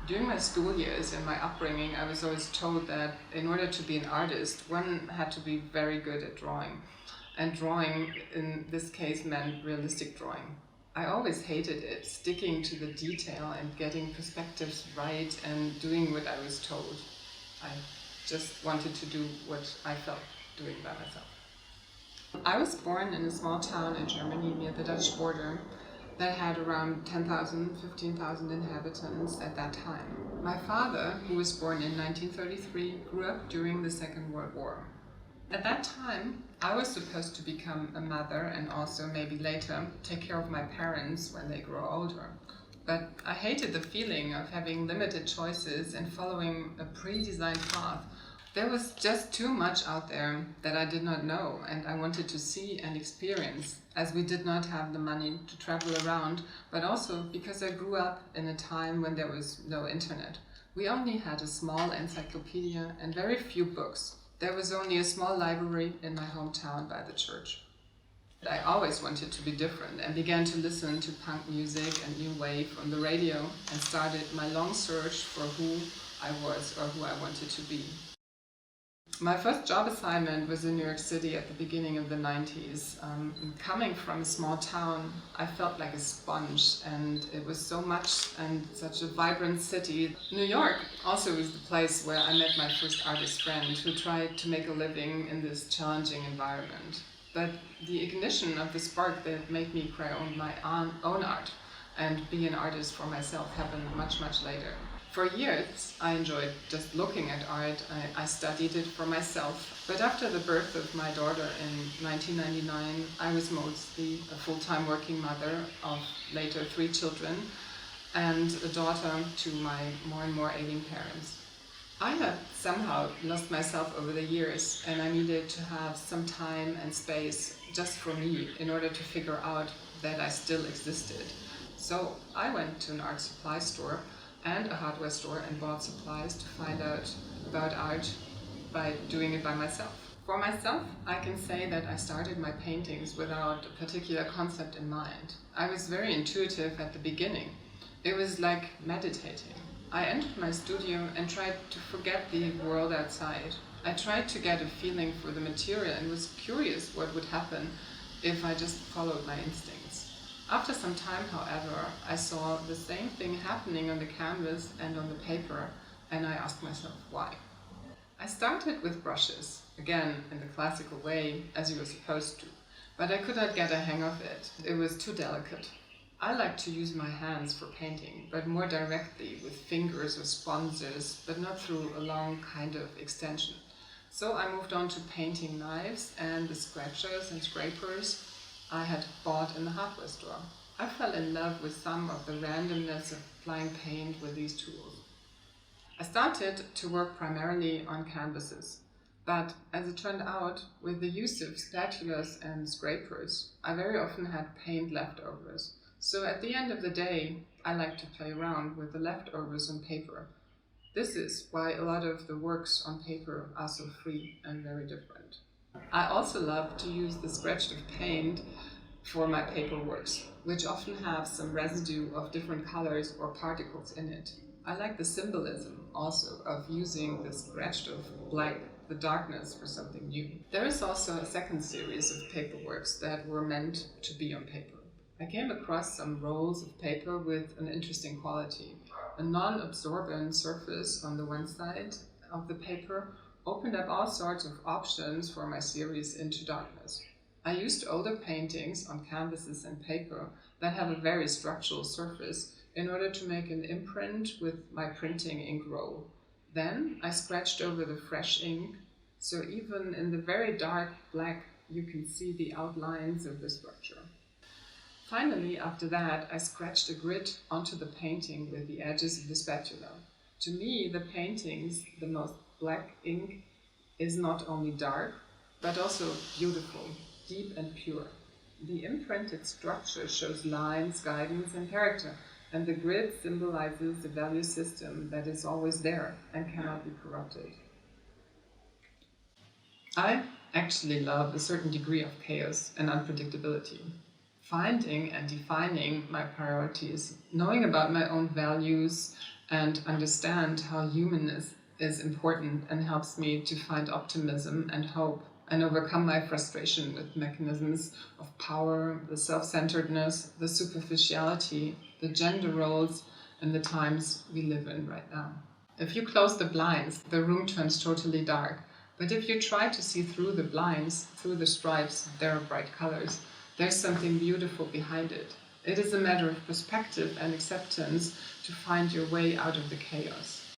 During my school years and my upbringing, I was always told that in order to be an artist, one had to be very good at drawing. And drawing, in this case, meant realistic drawing. I always hated it, sticking to the detail and getting perspectives right and doing what I was told. I just wanted to do what I felt doing by myself. I was born in a small town in Germany near the Dutch border that had around 10,000, 15,000 inhabitants at that time. My father, who was born in 1933, grew up during the Second World War. At that time, I was supposed to become a mother and also maybe later take care of my parents when they grow older. But I hated the feeling of having limited choices and following a pre-designed path. There was just too much out there that I did not know, and I wanted to see and experience, as we did not have the money to travel around, but also because I grew up in a time when there was no internet. We only had a small encyclopedia and very few books. There was only a small library in my hometown by the church. I always wanted to be different and began to listen to punk music and new wave on the radio and started my long search for who I was or who I wanted to be. My first job assignment was in New York City at the beginning of the 90s. Coming from a small town, I felt like a sponge, and it was so much and such a vibrant city. New York also was the place where I met my first artist friend who tried to make a living in this challenging environment. But the ignition of the spark that made me create my own art and be an artist for myself happened much, much later. For years, I enjoyed just looking at art. I studied it for myself. But after the birth of my daughter in 1999, I was mostly a full-time working mother of later 3 children and a daughter to my more and more ailing parents. I had somehow lost myself over the years, and I needed to have some time and space just for me in order to figure out that I still existed. So I went to an art supply store and a hardware store and bought supplies to find out about art by doing it by myself. For myself, I can say that I started my paintings without a particular concept in mind. I was very intuitive at the beginning. It was like meditating. I entered my studio and tried to forget the world outside. I tried to get a feeling for the material and was curious what would happen if I just followed my instincts. After some time, however, I saw the same thing happening on the canvas and on the paper, and I asked myself why. I started with brushes, again in the classical way, as you were supposed to, but I could not get a hang of it. It was too delicate. I like to use my hands for painting, but more directly with fingers or sponsors, but not through a long kind of extension. So I moved on to painting knives and the scratchers and scrapers I had bought in the hardware store. I fell in love with some of the randomness of applying paint with these tools. I started to work primarily on canvases, but as it turned out, with the use of spatulas and scrapers, I very often had paint leftovers. So at the end of the day, I like to play around with the leftovers on paper. This is why a lot of the works on paper are so free and very different. I also love to use the scratched of paint for my paper works, which often have some residue of different colors or particles in it. I like the symbolism also of using the scratched of black, the darkness, for something new. There is also a second series of paperworks that were meant to be on paper. I came across some rolls of paper with an interesting quality. A non-absorbent surface on the one side of the paper opened up all sorts of options for my series Into Darkness. I used older paintings on canvases and paper that have a very structural surface in order to make an imprint with my printing ink roll. Then I scratched over the fresh ink, so even in the very dark black you can see the outlines of the structure. Finally, after that, I scratched a grid onto the painting with the edges of the spatula. To me, the paintings, the most black ink, is not only dark, but also beautiful, deep and pure. The imprinted structure shows lines, guidance, and character, and the grid symbolizes the value system that is always there and cannot be corrupted. I actually love a certain degree of chaos and unpredictability. Finding and defining my priorities, knowing about my own values, and understand how humanness is important and helps me to find optimism and hope and overcome my frustration with mechanisms of power, the self-centeredness, the superficiality, the gender roles, and the times we live in right now. If you close the blinds, the room turns totally dark. But if you try to see through the blinds, through the stripes, there are bright colors. There's something beautiful behind it. It is a matter of perspective and acceptance to find your way out of the chaos.